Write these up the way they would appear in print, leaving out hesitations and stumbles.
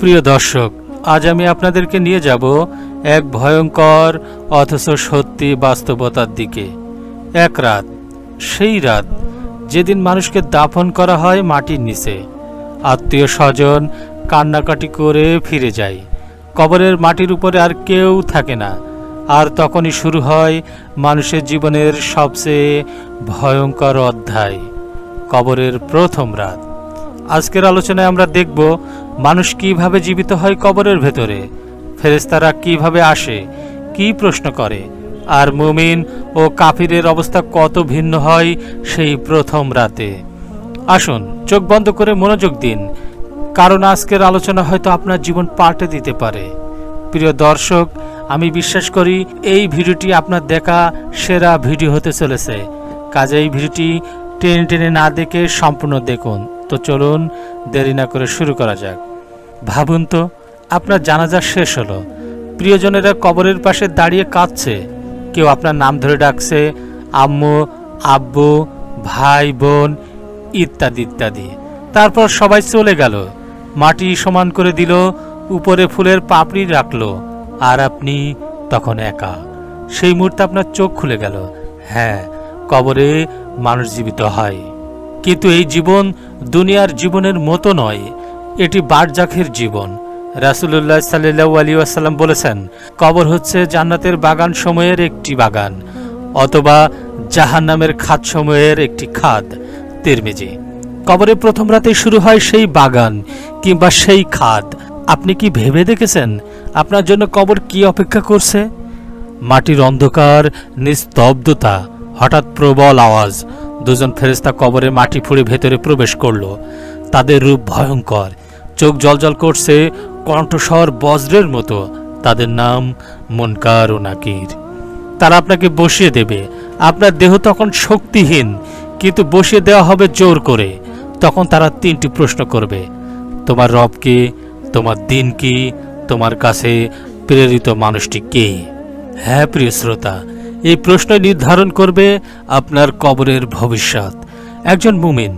প্রিয় দর্শক, আজ আমি আপনাদেরকে নিয়ে যাব এক ভয়ঙ্কর অথচ সত্যি বাস্তবতার দিকে। এক রাত, সেই রাত যেদিন মানুষকে দাফন করা হয় মাটির নিচে। আত্মীয় স্বজন কান্নাকাটি করে ফিরে যায়। কবরের মাটির উপরে আর কেউ থাকে না। আর তখনই শুরু হয় মানুষের জীবনের সবচেয়ে ভয়ঙ্কর অধ্যায়, কবরের প্রথম রাত। আজকের আলোচনায় আমরা দেখব মানুষ কিভাবে জীবিত হয় কবরের ভেতরে, ফেরেশতারা কিভাবে আসে, কি প্রশ্ন করে, আর মুমিন ও কাফিরের অবস্থা কত ভিন্ন হয় সেই প্রথম রাতে। আসুন চোখ বন্ধ করে মনোযোগ দিন, কারণ আজকের আলোচনা হয়তো আপনার জীবন পাল্টে দিতে পারে। প্রিয় দর্শক, আমি বিশ্বাস করি এই ভিডিওটি আপনার দেখা সেরা ভিডিও হতে চলেছে। কাজেই ভিডিওটি টেনে টেনে না দেখে সম্পূর্ণ দেখুন। তো চলুন দেরি না করে শুরু করা যাক। ভাবুন তো, আপনার জানাজা শেষ হলো, প্রিয়জনেরা কবরের পাশে দাঁড়িয়ে কাঁদছে। কেউ আপনার নাম ধরে ডাকছে, আম্মু, আব্বু, ভাই, বোন ইত্যাদি ইত্যাদি। তারপর সবাই চলে গেল, মাটি সমান করে দিল, উপরে ফুলের পাপড়ি রাখলো, আর আপনি তখন একা। সেই মুহূর্তে আপনার চোখ খুলে গেল, হ্যাঁ, কবরে মানুষ জীবিত হয়। কিন্তু এই জীবন দুনিয়ার জীবনের মতো নয়, এটি বারজাখের জীবন। রাসূলুল্লাহ সাল্লাল্লাহু আলাইহি ওয়াসাল্লাম বলেছেন, কবর হচ্ছে জান্নাতের বাগান সময়ের একটি বাগান, অথবা জাহান্নামের খাদ সময়ের একটি খাদ। তিরমিজি। কবরের প্রথম রাতেই শুরু হয় সেই বাগান কিংবা সেই খাদ। আপনি কি ভেবে দেখেছেন আপনার জন্য কবর কি অপেক্ষা করছে? মাটির অন্ধকার, নিস্তব্ধতা, হঠাৎ প্রবল আওয়াজ। দুজন ফেরেশতা কবরে মাটি ফুঁড়ে ভেতরে প্রবেশ করলো। তাদের রূপ ভয়ঙ্কর, চোখ জলজল করছে, কণ্ঠস্বর বজ্রের মতো। তাদের নাম মুনকার ও নাকির। তারা আপনাকে বসিয়ে দেবে। আপনার দেহ তখন শক্তিহীন, কিন্তু বসিয়ে দেওয়া হবে জোর করে। তখন তারা তিনটি প্রশ্ন করবে, তোমার রব কে, তোমার দিন কি, তোমার কাছে প্রেরিত মানুষটি কে? হ্যাঁ প্রিয় শ্রোতা, এই প্রশ্ন নির্ধারণ করবে আপনার কবরের ভবিষ্যৎ। একজন মুমিন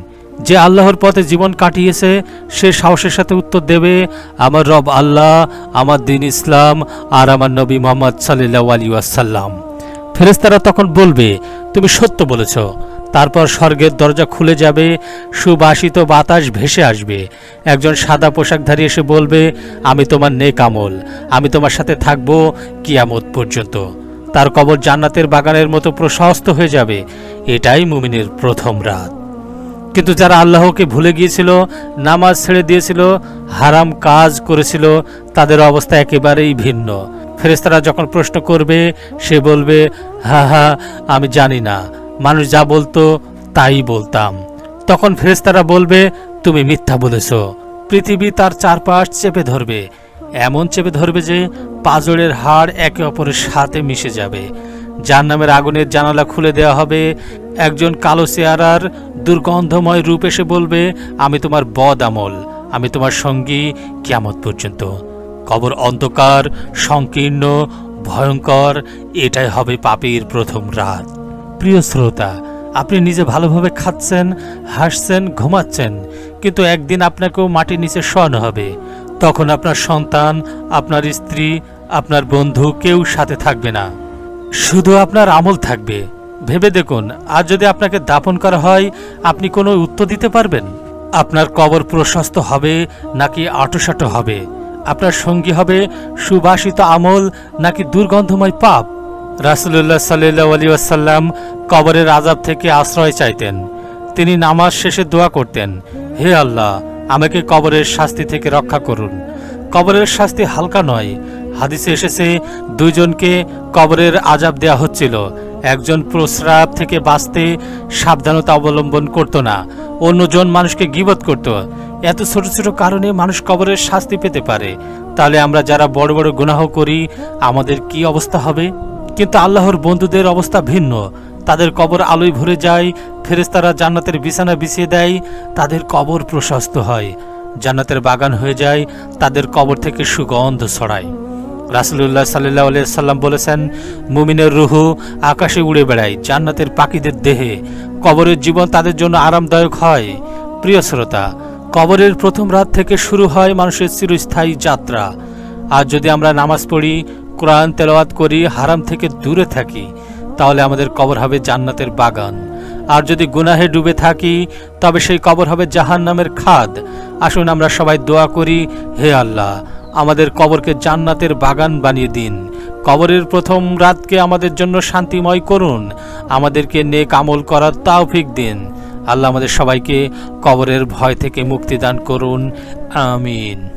যে আল্লাহর পথে জীবন কাটিয়েছে, সে সাহসের সাথে উত্তর দেবে, আমার রব আল্লাহ, আমার দিন ইসলাম, আর আমার নবী মুহাম্মদ সাল্লাল্লাহু আলাইহি ওয়াসাল্লাম। ফেরেশতারা তখন বলবে, তুমি সত্য বলেছ। তারপর স্বর্গের দরজা খুলে যাবে, সুবাসিত বাতাস ভেসে আসবে। একজন সাদা পোশাকধারী এসে বলবে, আমি তোমার নেক আমল, আমি তোমার সাথে থাকব কিয়ামত পর্যন্ত। তার কবর জান্নাতের বাগানের মতো প্রশস্ত হয়ে যাবে। এটাই মুমিনের প্রথম রাত। কিন্তু যারা আল্লাহকে ভুলে গিয়েছিল, নামাজ ছেড়ে দিয়েছিল, হারাম কাজ করেছিল, তাদের অবস্থা একেবারেই ভিন্ন। ফেরেশতারা যখন প্রশ্ন করবে, সে বলবে, হা, আমি জানি না, মানুষ যা বলতো তাই বলতাম। তখন ফেরেশতারা বলবে, তুমি মিথ্যা বলেছ। পৃথিবী তার চারপাশ চেপে ধরবে, এমন চেপে ধরবে যে পাঁজরের হাড় একে অপরের সাথে মিশে যাবে। জাহান্নামের আগুনের জানালা খুলে দেওয়া হবে। একজন কালো চেহারার দুর্গন্ধময় রূপ এসে বলবে, আমি তোমার বদ আমল, আমি তোমার সঙ্গী কিয়ামত পর্যন্ত। কবর অন্ধকার, সংকীর্ণ, ভয়ঙ্কর। এটাই হবে পাপীর প্রথম রাত। প্রিয় শ্রোতা, আপনি নিজে ভালোভাবে খাচ্ছেন, হাসছেন, ঘুমাচ্ছেন, কিন্তু একদিন আপনাকেও মাটির নিচে শোয়ানো হবে। তখন আপনার সন্তান, আপনার স্ত্রী, আপনার বন্ধু কেউ সাথে থাকবে না, শুধু আপনার আমল থাকবে। ভেবে দেখুন, আজ যদি আপনাকে দাফন করা হয়, আপনি কোনো উত্তর দিতে পারবেন? আপনার কবর প্রশস্ত হবে নাকি আঁটোসাঁটো হবে? আপনার সঙ্গী হবে সুবাসিত আমল নাকি দুর্গন্ধময় পাপ? রাসূলুল্লাহ সাল্লাল্লাহু আলাইহি ওয়াসাল্লাম কবরের আযাব থেকে আশ্রয় চাইতেন। তিনি নামাজ শেষে দোয়া করতেন, হে আল্লাহ, আমাকে কবরের শাস্তি থেকে রক্ষা করুন। কবরের শাস্তি হালকা নয়। হাদিসে এসেছে, দুইজনকে কবরের আযাব দেয়া হচ্ছিল। একজন প্রস্রাব থেকে বাঁচতে সাবধানতা অবলম্বন করত না, অন্যজন মানুষকে গীবত করত। এত ছোট ছোট কারণে মানুষ কবরের শাস্তি পেতে পারে। তাহলে আমরা যারা বড় বড় গুনাহ করি, আমাদের কি অবস্থা হবে? কিন্তু আল্লাহর বন্ধুদের অবস্থা ভিন্ন। তাদের কবর আলোয় ভরে যায়, ফেরেশতারা জান্নাতের বিছানা বিছিয়ে দেয়, তাদের কবর প্রশস্ত হয়, জান্নাতের বাগান হয়ে যায়, তাদের কবর থেকে সুগন্ধ ছড়ায়। রাসূলুল্লাহ সাল্লাল্লাহু আলাইহি ওয়াসাল্লাম বলেছেন, মুমিনের রূহ আকাশে উড়ে বেড়ায় জান্নাতের পাখিদের দেহে। কবরের জীবন তাদের জন্য আরামদায়ক হয়। প্রিয় শ্রোতা, কবরের প্রথম রাত থেকে শুরু হয় মানুষের চিরস্থায়ী যাত্রা। আর যদি আমরা নামাজ পড়ি, কোরআন তেলাওয়াত করি, হারাম থেকে দূরে থাকি, তাহলে আমাদের কবর হবে জান্নাতের বাগান। আর যদি গুনাহে ডুবে থাকি, তবে সেই কবর হবে জাহান্নামের খাদ। আসুন আমরা সবাই দোয়া করি, হে আল্লাহ, আমাদের কবরকে জান্নাতের বাগান বানিয়ে দিন। কবরের প্রথম রাতকে আমাদের জন্য শান্তিময় করুন, আমাদেরকে নেক আমল করার তৌফিক দিন। আল্লাহ আমাদের সবাইকে কবরের ভয় থেকে মুক্তি দান করুন। আমিন।